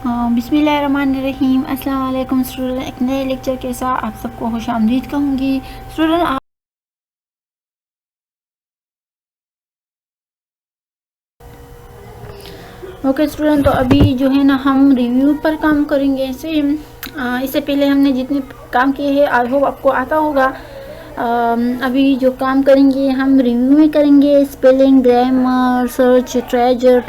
बिस्मिल्लाहिर्रहमानिर्रहीम। अस्सलाम वालेकुम स्टूडेंट, एक नए लेक्चर के साथ आप सबको खुशामदीद कहूँगी। स्टूडेंट ओके स्टूडेंट, तो अभी जो है ना हम रिव्यू पर काम करेंगे। इससे पहले हमने जितने काम किए हैं आई होप आपको आता होगा। अभी जो काम करेंगे हम रिव्यू में करेंगे। Spelling, grammar, search, treasure,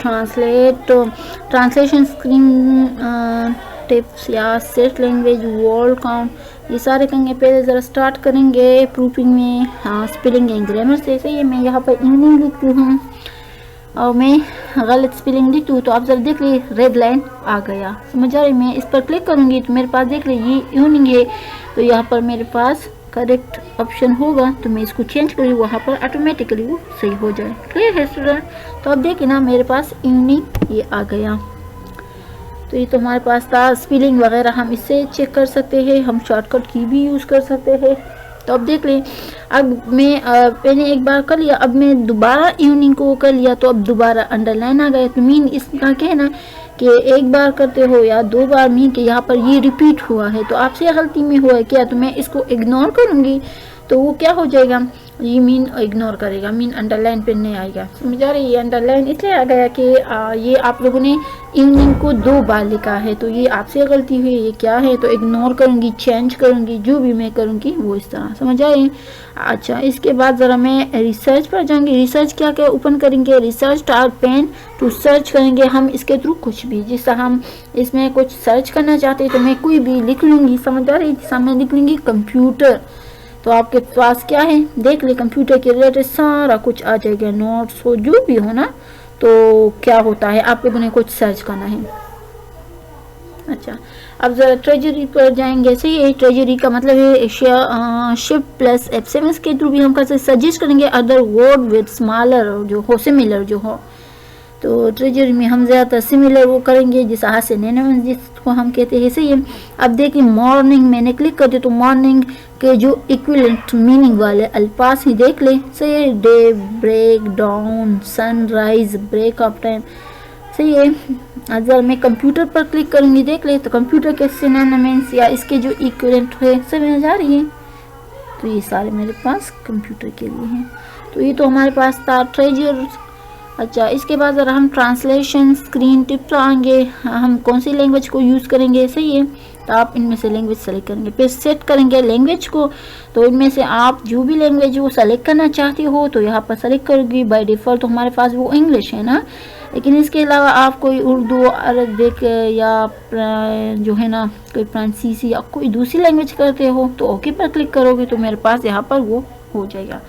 translation, screen tips या सेट लैंग्वेज, वर्ड काउंट, ये सारे करेंगे। पहले ज़रा स्टार्ट करेंगे प्रूफिंग में स्पेलिंग एंड ग्रामर से। सही है, मैं यहाँ पर इवनिंग लिखती हूँ और मैं गलत स्पेलिंग लिखती हूँ तो आप ज़रा देख लीजिए, रेड लाइन आ गया, समझ आ रही। मैं इस पर क्लिक करूँगी तो मेरे पास देख लीजिए इवनिंग है, तो यहाँ पर मेरे पास करेक्ट ऑप्शन होगा तो मैं इसको चेंज करूँ, वहाँ पर ऑटोमेटिकली वो सही हो जाए। क्लियर है स्टूडेंट? तो अब देखिए ना मेरे पास इवनिंग ये आ गया। तो ये तो हमारे पास था। स्पेलिंग वगैरह हम इससे चेक कर सकते हैं, हम शॉर्टकट की भी यूज़ कर सकते हैं। तो अब देख लें, अब मैं मैंने एक बार कर लिया, अब मैं दोबारा इवनिंग को कर लिया तो अब दोबारा अंडरलाइन आ गया। तो मीन इसका कहना कि एक बार करते हो या दो बार, मीन कि यहाँ पर ये रिपीट हुआ है तो आपसे गलती में हुआ है क्या, तो मैं इसको इग्नोर करूँगी तो वो क्या हो जाएगा, ये मीन इग्नोर करेगा, मीन अंडरलाइन पे नहीं आएगा। समझ आ रही है? ये अंडरलाइन इसलिए आ गया कि ये आप लोगों ने इवनिंग को दो बार लिखा है तो ये आपसे गलती हुई, ये क्या है, तो इग्नोर करूँगी, चेंज करूँगी, जो भी मैं करूँगी वो इस तरह। समझ आए? अच्छा, इसके बाद ज़रा मैं रिसर्च पर जाऊँगी। रिसर्च क्या क्या ओपन करेंगे, research star pen to search करेंगे हम इसके थ्रू कुछ भी, जिससे हम इसमें कुछ सर्च करना चाहते हैं तो मैं कोई भी लिख लूँगी। समझ आ रही? जैसा मैं लिख लूँगी कंप्यूटर, तो आपके पास क्या है देख ले, कंप्यूटर के रिलेटेड सारा कुछ आ जाएगा, नोट्स हो जो भी हो ना। तो क्या होता है, आप लोगों ने कुछ सर्च करना है। अच्छा, अब जरा ट्रेजरी पर जाएंगे। सही है, ट्रेजरी का मतलब है शिफ्ट प्लस F7 के थ्रू भी हम कर सकते, सजेस्ट करेंगे अदर वर्ड विद स्मॉलर जो हो, सिमिलर जो हो। तो ट्रेजरी में हम ज़्यादातर सिमिलर वो करेंगे जिस हाथ से नैनो जिसको हम कहते हैं। सही है, अब देखिए मॉर्निंग मैंने क्लिक कर दिया तो मॉर्निंग के जो इक्विवेलेंट मीनिंग वाले अल्फाज ही देख ले। सही है, daybreak, dawn, sunrise, break of time. सही है, अगर मैं कंप्यूटर पर क्लिक करूँगी देख ले तो कंप्यूटर के सिनोनिम्स या इसके जो इक्विवेलेंट है समझ आ रही है, तो ये सारे मेरे पास कंप्यूटर के लिए हैं। तो ये तो हमारे पास था ट्रेजर। अच्छा, इसके बाद ज़रा हम ट्रांसलेशन, स्क्रीन टिप्स आएंगे, हम कौन सी लैंग्वेज को यूज़ करेंगे। सही है, तो आप इनमें से लैंग्वेज सेलेक्ट करेंगे, फिर सेट करेंगे लैंग्वेज को। तो इनमें से आप जो भी लैंग्वेज वो सेलेक्ट करना चाहते हो तो यहाँ पर सेलेक्ट करोगी। बाय डिफ़ॉल्ट तो हमारे पास वो इंग्लिश है ना, लेकिन इसके अलावा आप कोई उर्दू, अरबिक या जो है ना कोई फ्रांसीसी या कोई दूसरी लैंग्वेज करते हो तो ओके पर क्लिक करोगे तो मेरे पास यहाँ पर वो हो जाएगा।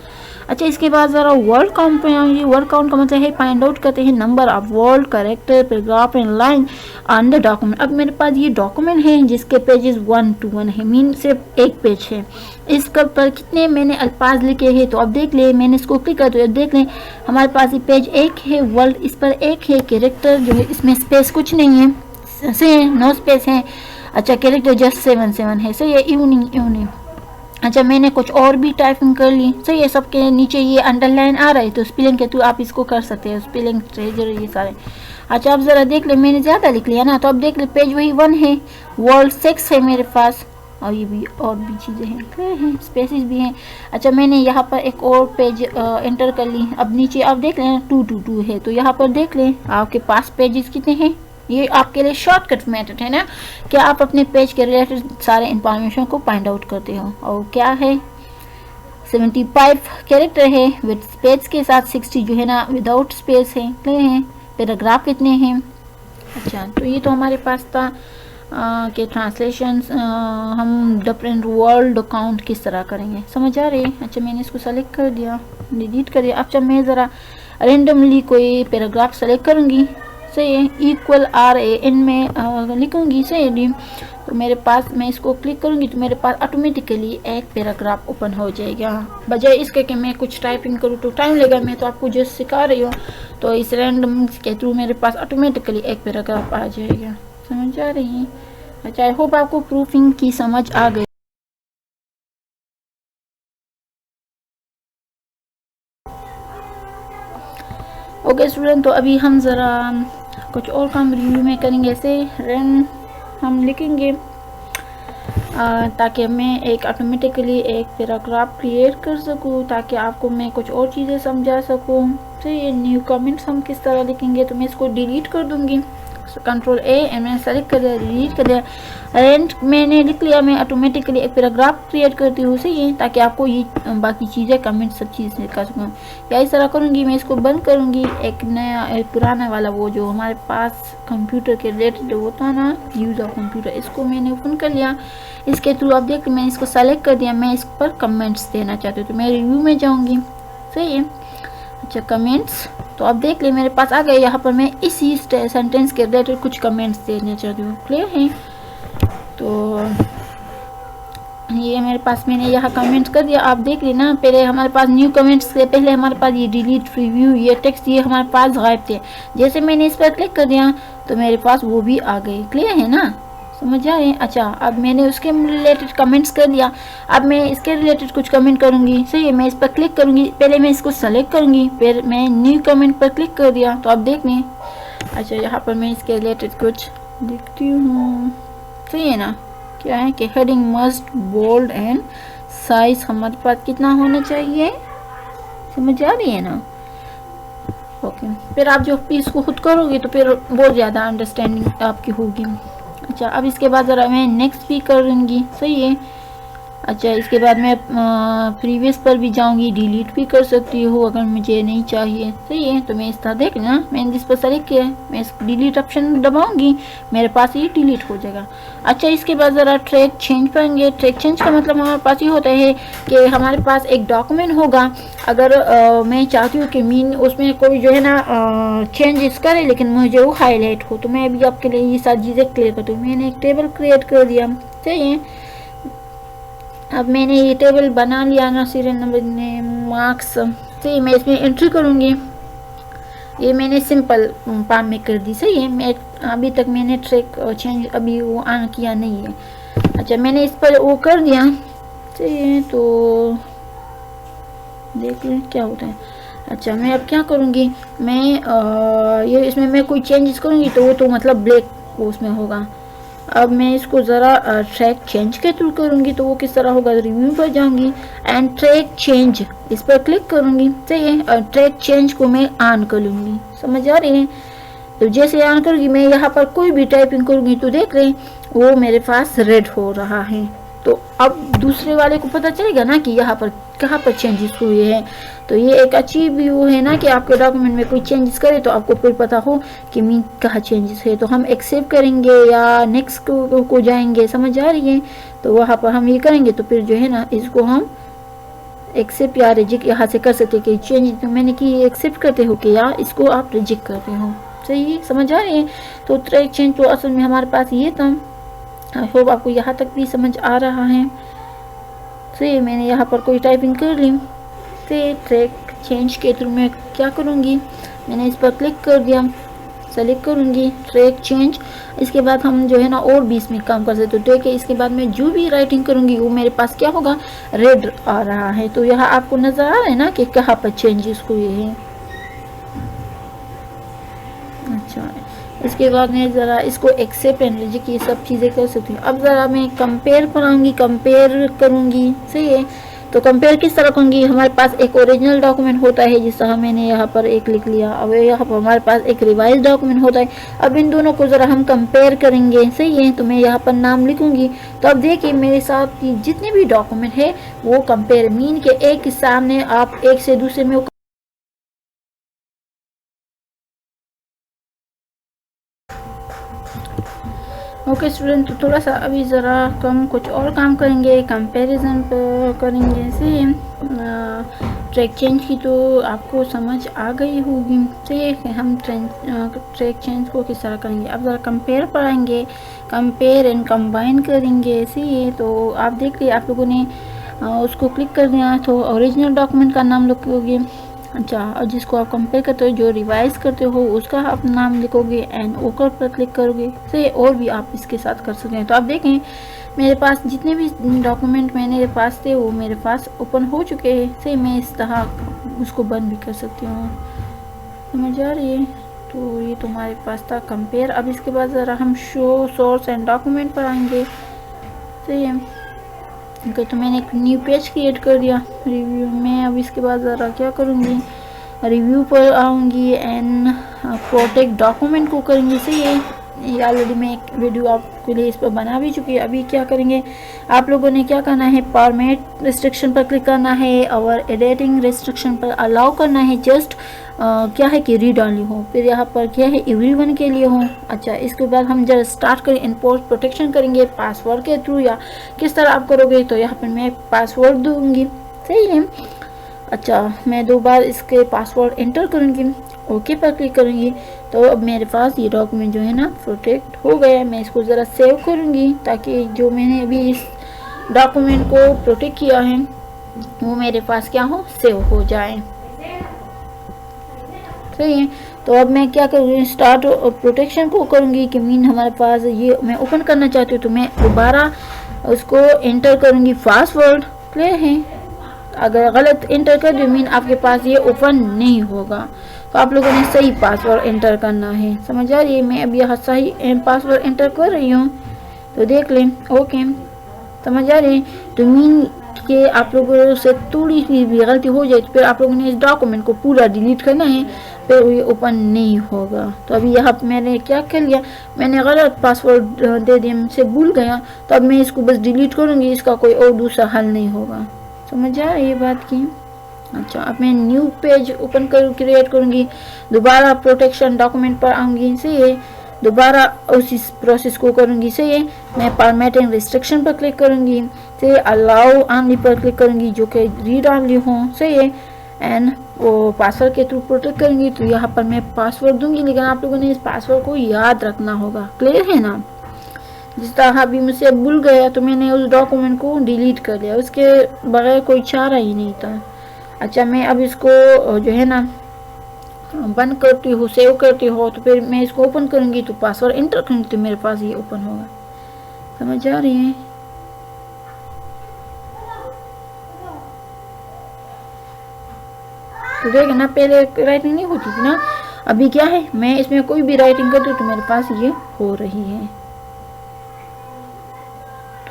अच्छा, इसके बाद ज़रा वर्ड काउंट पे आएंगे। वर्ड काउंट का मतलब है फाइंड आउट करते हैं number of word, character, paragraph and line on the document. अब मेरे पास ये डॉक्यूमेंट है जिसके पेजेस 1 to 1 है, मीन सिर्फ एक पेज है। इसके पर कितने मैंने अल्फाज लिखे हैं तो अब देख ले, मैंने इसको क्लिक कर तो देख लें हमारे पास ये पेज एक है, वर्ल्ड इस पर एक है, कैरेक्टर जो है इसमें स्पेस कुछ नहीं है, से नो स्पेस है। अच्छा, कैरेक्टर जस्ट 7 है। सही है, इवनिंग। अच्छा, मैंने कुछ और भी टाइपिंग कर ली। सही है, सबके नीचे ये अंडरलाइन आ रहा है तो स्पेलिंग के थ्रू आप इसको कर सकते हैं, स्पेलिंग, ट्रेजर, ये सारे। अच्छा, अब ज़रा देख ले, मैंने ज़्यादा लिख लिया ना, तो अब देख ले पेज वही 1 है, वर्ल्ड 6 है मेरे पास, और ये भी और भी चीज़ें हैं, क्लियर है, स्पेसिस भी हैं। अच्छा, मैंने यहाँ पर एक और पेज एंटर कर ली। अब नीचे आप देख लें 2 है, तो यहाँ पर देख लें आपके पास पेजेस कितने हैं। ये आपके लिए शॉर्टकट मेथड है ना कि आप अपने पेज के रिलेटेड सारे इंफॉर्मेशन को फाइंड आउट करते हो। और क्या है, 75 कैरेक्टर है विद स्पेस के साथ, 60 जो है ना विदाउट स्पेस है। क्लियर है, पैराग्राफ कितने हैं। अच्छा, तो ये तो हमारे पास था कि ट्रांसलेशन हम डिफरेंट वर्ड काउंट किस तरह करेंगे, समझ आ रही है। अच्छा, मैंने इसको सेलेक्ट कर दिया, डिलीट कर दिया। अच्छा, मैं ज़रा रेंडमली कोई पैराग्राफ सेलेक्ट करूँगी। सही है, इक्वल RAN में लिखूँगी। सही है, तो मेरे पास मैं इसको क्लिक करूँगी तो मेरे पास ऑटोमेटिकली एक पैराग्राफ ओपन हो जाएगा, बजाय इसके कि मैं कुछ टाइपिंग करूँ तो टाइम लगेगा। मैं तो आपको जस्ट सिखा रही हूँ, तो इस रैंडम के थ्रू मेरे पास ऑटोमेटिकली एक पैराग्राफ आ जाएगा। समझ आ रही है? अच्छा, आई होप आपको प्रूफिंग की समझ आ गई। ओके स्टूडेंट, तो अभी हम ज़रा कुछ और काम रिव्यू में करेंगे। ऐसे रन हम लिखेंगे ताकि मैं एक ऑटोमेटिकली एक पैराग्राफ क्रिएट कर सकूं, ताकि आपको मैं कुछ और चीज़ें समझा सकूं। तो ये न्यू कमेंट्स हम किस तरह लिखेंगे, तो मैं इसको डिलीट कर दूंगी। कंट्रोल ए एंड मैंने सेलेक्ट कर दिया, डिलीट कर दिया, एंड मैंने लिख लिया। मैं ऑटोमेटिकली एक पैराग्राफ क्रिएट करती हूँ उसे ये, ताकि आपको ये बाकी चीज़ें कमेंट सब चीज़ लिखा सकूँ। या इस तरह करूँगी, मैं इसको बंद करूँगी। एक नया एक पुराना वाला वो जो हमारे पास कंप्यूटर के रिलेटेड होता है ना, यूज़ ऑफ कंप्यूटर, इसको मैंने ओपन कर लिया। इसके थ्रू आप देख मैंने इसको सेलेक्ट कर दिया। मैं इस पर कमेंट्स देना चाहती हूँ, तो मैं रिव्यू में जाऊँगी। सही है, अच्छा कमेंट्स, तो आप देख ले मेरे पास आ गए। यहाँ पर मैं इसी सेंटेंस के रिलेटेड कुछ कमेंट्स देना चाहती हूँ। क्लियर है, तो ये मेरे पास मैंने यहाँ कमेंट्स कर दिया। आप देख लेना, पहले हमारे पास न्यू कमेंट्स से पहले हमारे पास ये डिलीट, रिव्यू, ये टेक्स्ट, ये हमारे पास गायब थे। जैसे मैंने इस पर क्लिक कर दिया तो मेरे पास वो भी आ गए। क्लियर है ना, समझ आ रहे हैं। अच्छा, अब मैंने उसके रिलेटेड कमेंट्स कर दिया। अब मैं इसके रिलेटेड कुछ कमेंट करूंगी। सही है, मैं इस पर क्लिक करूंगी। पहले मैं इसको सेलेक्ट करूंगी, फिर मैं न्यू कमेंट पर क्लिक कर दिया, तो आप देख लें। अच्छा, यहाँ पर मैं इसके रिलेटेड कुछ लिखती हूँ। सही है ना, क्या है कि heading must bold and size हमारे पास कितना होना चाहिए, समझ आ रही है ना। ओके, फिर आप जो इसको खुद करोगे तो फिर बहुत ज़्यादा अंडरस्टैंडिंग आपकी होगी। अच्छा, अब इसके बाद ज़रा मैं नेक्स्ट भी करूँगी। सही है, अच्छा इसके बाद मैं प्रीवियस पर भी जाऊंगी, डिलीट भी कर सकती हूँ अगर मुझे नहीं चाहिए। सही है, तो मैं इस तरह देख लेना, मैंने इस पर सेलेक्ट किया, मैं इस डिलीट ऑप्शन दबाऊंगी, मेरे पास ये डिलीट हो जाएगा। अच्छा, इसके बाद ज़रा ट्रैक चेंज करेंगे। ट्रैक चेंज का मतलब हमारे पास ये होता है कि हमारे पास एक डॉक्यूमेंट होगा। अगर मैं चाहती हूँ कि मीन उसमें कोई जो है ना चेंजेस करे, लेकिन मुझे वो हाईलाइट हो, तो मैं अभी आपके लिए ये सारी चीज़ें क्लियर करती हूँ। मैंने एक टेबल क्रिएट कर दिया। सही है, अब मैंने ये टेबल बना लिया ना, सीरियल नंबर ने मार्क्स से मैं इसमें एंट्री करूँगी। ये मैंने सिंपल पाम में कर दी। सही है, मैं अभी तक मैंने ट्रैक चेंज अभी वो ऑन किया नहीं है। अच्छा, मैंने इस पर वो कर दिया। सही है, तो देख लें क्या होता है। अच्छा, मैं अब क्या करूँगी, मैं ये इसमें मैं कोई चेंजेस करूँगी तो वो तो मतलब ब्लैक उसमें होगा। अब मैं इसको ज़रा ट्रैक चेंज के थ्रू करूँगी, तो वो किस तरह होगा, रिव्यू पर जाऊँगी एंड ट्रैक चेंज इस पर क्लिक करूँगी। सही है, ट्रैक चेंज को मैं ऑन कर लूँगी। समझ आ रही है, तो जैसे ऑन करूँगी मैं यहाँ पर कोई भी टाइपिंग करूँगी तो देख रहे वो मेरे पास रेड हो रहा है। तो अब दूसरे वाले को पता चलेगा ना कि यहाँ पर कहाँ पर चेंजेस हुए हैं। तो ये एक अच्छी व्यू है ना कि आपके डॉक्यूमेंट में कोई चेंजेस करे तो आपको फिर पता हो कि मीन कहाँ चेंजेस है। तो हम एक्सेप्ट करेंगे या नेक्स्ट को जाएंगे, समझ आ रही है। तो वहाँ पर हम ये करेंगे तो फिर जो है ना इसको हम एक्सेप्ट या रिजेक्ट यहाँ से कर सकते कि चेंज तो मैंने कि एक्सेप्ट करते हो कि या इसको आप रिजेक्ट करते हो। सही, समझ आ रही है। तो ट्रैक चेंज तो असल में हमारे पास ये था। आई होप आपको यहाँ तक भी समझ आ रहा है। सही, मैंने यहाँ पर कोई टाइपिंग कर ली। से ट्रैक चेंज के थ्रू मैं क्या करूँगी, मैंने इस पर क्लिक कर दिया, सेलेक्ट करूँगी ट्रैक चेंज। इसके बाद हम जो है ना और भी इसमें काम कर सकते। तो ठीक है, इसके बाद मैं जो भी राइटिंग करूँगी वो मेरे पास क्या होगा, रेड आ रहा है। तो यहाँ आपको नज़र आ रहा है ना कि कहाँ पर चेंजेस हुए हैं। अच्छा, इसके बाद मैं ज़रा इसको एक्सेप्ट एंड रिजेक्ट ये सब चीज़ें कर सकती हूँ। अब ज़रा मैं कंपेयर पर आऊँगी, कंपेयर करूँगी। सही है, तो कंपेयर किस तरह करूँगी, हमारे पास एक ओरिजिनल डॉक्यूमेंट होता है जिस तरह मैंने यहाँ पर एक लिख लिया। अब यहाँ पर हमारे पास एक रिवाइज डॉक्यूमेंट होता है। अब इन दोनों को ज़रा हम कंपेयर करेंगे। सही है, तो मैं यहाँ पर नाम लिखूँगी। तो अब देखिए मेरे साथ जितने भी डॉक्यूमेंट है वो कंपेयर मीन के एक के सामने आप एक से दूसरे में ओके स्टूडेंट, तो थोड़ा सा अभी ज़रा कम कुछ और काम करेंगे, कंपैरिजन पर करेंगे। से ट्रैक चेंज की तो आपको समझ आ गई होगी। से हम ट्रैक चेंज को किस तरह करेंगे। अब ज़रा कंपेयर पर आएंगे, कंपेयर एंड कंबाइन करेंगे। से तो आप देख लिए आप लोगों ने उसको क्लिक कर दिया तो ओरिजिनल डॉक्यूमेंट का नाम लिखोगे। अच्छा, और जिसको आप कंपेयर करते हो, जो रिवाइज करते हो उसका आप नाम लिखोगे एंड ओकर पर क्लिक करोगे। से और भी आप इसके साथ कर सकते हैं। तो आप देखें मेरे पास जितने भी डॉक्यूमेंट मेरे पास थे वो मेरे पास ओपन हो चुके हैं। से मैं इस तरह उसको बंद भी कर सकती हूँ। समझ आ रही है। तो ये तुम्हारे पास था कंपेयर। अब इसके बाद ज़रा हम शो सोर्स एंड डॉक्यूमेंट पर आएंगे। सही है, ओके। तो मैंने एक न्यू पेज क्रिएट कर दिया रिव्यू में। अब इसके बाद ज़रा क्या करूँगी, रिव्यू पर आऊँगी एंड प्रोटेक्ट डॉक्यूमेंट को करेंगे। सही है, ये ऑलरेडी मैं एक वीडियो आपके लिए इस पर बना भी चुकी है। अभी क्या करेंगे, आप लोगों ने क्या करना है, फॉर्मेट रिस्ट्रिक्शन पर क्लिक करना है और एडिटिंग रिस्ट्रिक्शन पर अलाउ करना है। जस्ट क्या है कि रीड ऑनली हो, फिर यहाँ पर क्या है एवरीवन के लिए हो। अच्छा, इसके बाद हम जब स्टार्ट करें इम्पोर्ट प्रोटेक्शन करेंगे पासवर्ड के थ्रू या किस तरह आप करोगे, तो यहाँ पर मैं पासवर्ड दूंगी। सही है, अच्छा मैं 2 बार इसके पासवर्ड एंटर करूँगी, ओके पर क्लिक करूँगी। तो अब मेरे पास ये डॉक्यूमेंट जो है ना प्रोटेक्ट हो गया है। मैं इसको ज़रा सेव करूँगी ताकि जो मैंने अभी इस डॉक्यूमेंट को प्रोटेक्ट किया है वो मेरे पास क्या हो, सेव हो जाए। सही है, तो अब मैं क्या करूँगी, स्टार्ट प्रोटेक्शन को करूँगी कि मीन हमारे पास ये मैं ओपन करना चाहती हूँ, तो मैं दोबारा उसको एंटर करूँगी पासवर्ड। क्लियर है, अगर गलत एंटर कर दूँ मीन आपके पास ये ओपन नहीं होगा। तो आप लोगों ने सही पासवर्ड एंटर करना है, समझ आ रही है। मैं अब यहाँ सही पासवर्ड एंटर कर रही हूँ, तो देख लें। ओके, समझ आ रही है। तो मीन के आप लोगों से थोड़ी सी भी गलती हो जाए तो फिर आप लोगों ने इस डॉक्यूमेंट को पूरा डिलीट करना है, फिर ये ओपन नहीं होगा। तो अभी यहाँ मैंने क्या कर लिया, मैंने गलत पासवर्ड दे दिया, मुझसे भूल गया, तो अब मैं इसको बस डिलीट करूँगी, इसका कोई और दूसरा हल नहीं होगा। समझ आ ये बात की। अच्छा, अब मैं न्यू पेज ओपन कर क्रिएट करूँगी, दोबारा प्रोटेक्शन डॉक्यूमेंट पर आऊँगी। सही है, दोबारा उसी प्रोसेस को करूँगी। सही है, मैं फॉर्मेटिंग रिस्ट्रिक्शन पर क्लिक करूँगी। सही है, अलाउ ऑनली पर क्लिक करूँगी जो कि रीड ऑनली हो। सही है, एंड वो पासवर्ड के थ्रू प्रोटेक्ट करूँगी। तो यहाँ पर मैं पासवर्ड दूंगी, लेकिन आप लोगों ने इस पासवर्ड को याद रखना होगा। क्लियर है ना। जिस तरह अभी मुझसे भूल गया तो मैंने उस डॉक्यूमेंट को डिलीट कर लिया, उसके बगैर कोई चारा ही नहीं था। अच्छा, मैं अब इसको जो है ना बंद करती हूँ, सेव करती हूँ, तो फिर मैं इसको ओपन करूँगी तो पासवर्ड एंटर करूँगी तो मेरे पास ये ओपन होगा। समझ आ रही है। तो देख ना, पहले राइटिंग नहीं होती थी ना, अभी क्या है, मैं इसमें कोई भी राइटिंग करती हूँ तो मेरे पास ये हो रही है।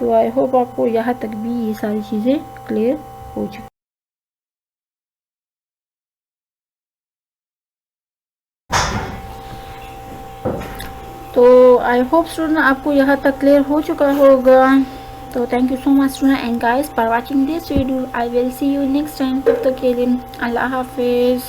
तो आई होप आपको यहाँ तक भी ये सारी चीज़ें क्लियर हो चुकी। तो आई होप स्टूडेंट आपको यहाँ तक क्लियर हो चुका होगा। तो thank you so much student and guys for watching this video. I will see you next time. तब तक के लिए अल्लाह हाफिज़।